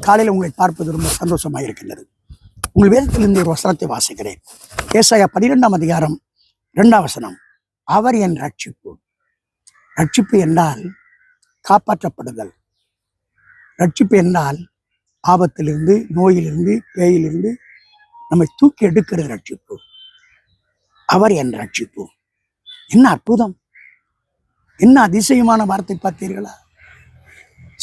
காலையில் உங்களை பார்ப்பது ரொம்ப சந்தோஷமாக இருக்கின்றது. உங்கள் வேதத்திலிருந்து ஒரு வசனத்தை வாசிக்கிறேன். ஏசாயா 12ஆம் அதிகாரம் 2ஆம் வசனம். அவர் என் ரட்சிப்பு. ரட்சிப்பு என்றால் காப்பாற்றப்படுதல். ரட்சிப்பு என்றால் ஆபத்திலிருந்து, நோயிலிருந்து, பேயிலிருந்து நம்மை தூக்கி எடுக்கிறது ரட்சிப்பு. அவர் என் ரட்சிப்பு. என்ன அற்புதம், என்ன அதிசயமான வார்த்தை பார்த்தீர்களா?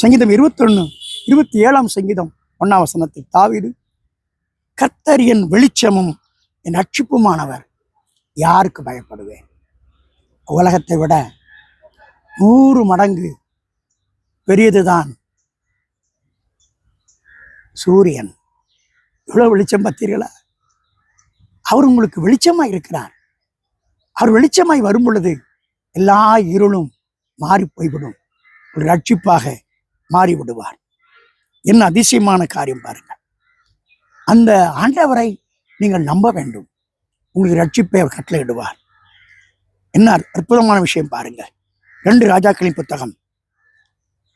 சங்கீதம் 27ஆம் சங்கீதம் 1ஆம் வசனத்தில் தாவீது, கர்த்தர் என் வெளிச்சமும் என் ரட்சிப்புமானவர், யாருக்கு பயப்படுவேன்? உலகத்தை விட 100 மடங்கு பெரியதுதான் சூரியன். எவ்வளவு வெளிச்சம் பார்த்தீர்களா? அவர் உங்களுக்கு வெளிச்சமாய் இருக்கிறார். அவர் வெளிச்சமாய் வரும் பொழுது எல்லா இருளும் மாறி போய்விடும். ஒரு ரட்சிப்பாக மாறிவிடுவார். என்ன அதிசயமான காரியம் பாருங்கள். அந்த ஆண்டவரை நீங்கள் நம்ப வேண்டும். உங்களுக்கு ரட்சிப்பை அவர் கட்டளையிடுவார். என்ன அற்புதமான விஷயம் பாருங்கள். 2 ராஜாக்களின் புத்தகம்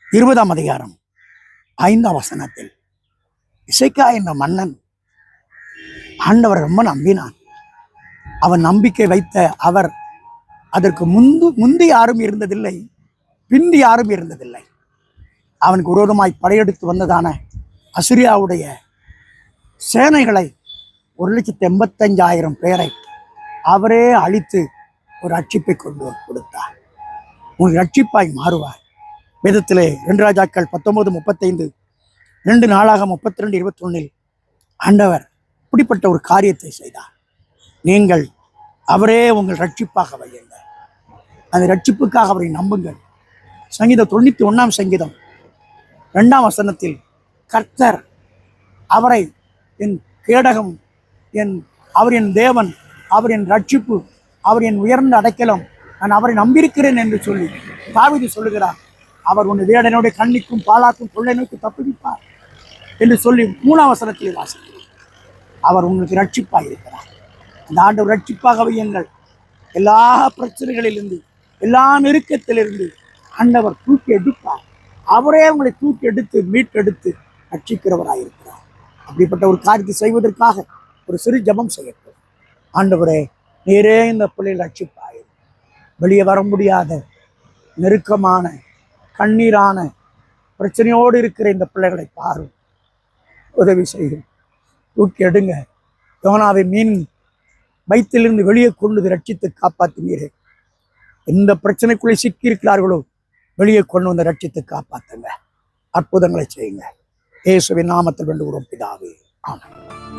20ஆம் அதிகாரம் 5ஆம் வசனத்தில் இசைக்கா என்ற மன்னன் ஆண்டவரை ரொம்ப நம்பினான். அவன் நம்பிக்கை வைத்த அவர் அதற்கு முந்தி யாரும் இருந்ததில்லை, பிந்தி யாரும் இருந்ததில்லை. அவனுக்கு விரோதமாய் படையெடுத்து வந்ததான அசிரியாவுடைய சேனைகளை 1,85,000 பேரை அவரே அழித்து ஒரு ரட்சிப்பை கொண்டு கொடுத்தார். உங்களுக்கு ரட்சிப்பாய் மாறுவார். வேதத்திலே 2 ராஜாக்கள் 19:35, 2 நாளாகமம் 32:21 ஆண்டவர் இப்படிப்பட்ட ஒரு காரியத்தை செய்தார். நீங்கள் அவரே உங்கள் ரட்சிப்பாக வையுங்கள். அந்த ரட்சிப்புக்காக அவரை நம்புங்கள். சங்கீதம் 91ஆம் சங்கீதம் 2ஆம் வசனத்தில் கர்த்தர் அவரை என் கேடகம், அவர் என் தேவன், அவர் என் ரட்சிப்பு, அவர் என் உயர்ந்த அடைக்கலம், நான் அவரை நம்பியிருக்கிறேன் என்று சொல்லி தாவீது சொல்லுகிறார். அவர் உன்னை வேடனுடைய கண்ணிக்கும் பாலாக்கும் கொள்ளை நோக்கி தப்புவிப்பார் என்று சொல்லி 3ஆம் வசனத்தில் வாசிக்கிறேன். அவர் உங்களுக்கு ரட்சிப்பாக இருக்கிறார். அந்த ஆண்டவர் ரட்சிப்பாக வையுங்கள். எல்லா பிரச்சனைகளிலிருந்து, எல்லா நெருக்கத்திலிருந்து ஆண்டவர் தூக்கி எடுப்பார். அவரே உங்களை தூக்கி எடுத்து மீட்டெடுத்து ரட்சிக்கிறவராயிருக்கிறார். அப்படிப்பட்ட ஒரு காரியத்தை செய்வதற்காக ஒரு சிறு ஜெபம் செய்யட்டும். ஆண்டவரே, நேரே இந்த பிள்ளைகள் ரட்சிப்பாயிரு. வெளியே வர முடியாத நெருக்கமான கண்ணீரான பிரச்சனையோடு இருக்கிற இந்த பிள்ளைகளை பாரும், உதவி செய்யும். தூக்கி எடுங்க. யோனாவை மீன் வயிற்றிலிருந்து வெளியே கொண்டு ரட்சித்து காப்பாற்றினீரே. எந்த பிரச்சனைக்குள்ளே சிக்கி இருக்கிறார்களோ வெளியே கொண்டு வந்து ரட்சித்து காப்பாற்றுங்க. அற்புதங்களை செய்யுங்க. இயேசுவின் நாமத்தில் வேண்டுகிறோம் பிதாவே, ஆமென்.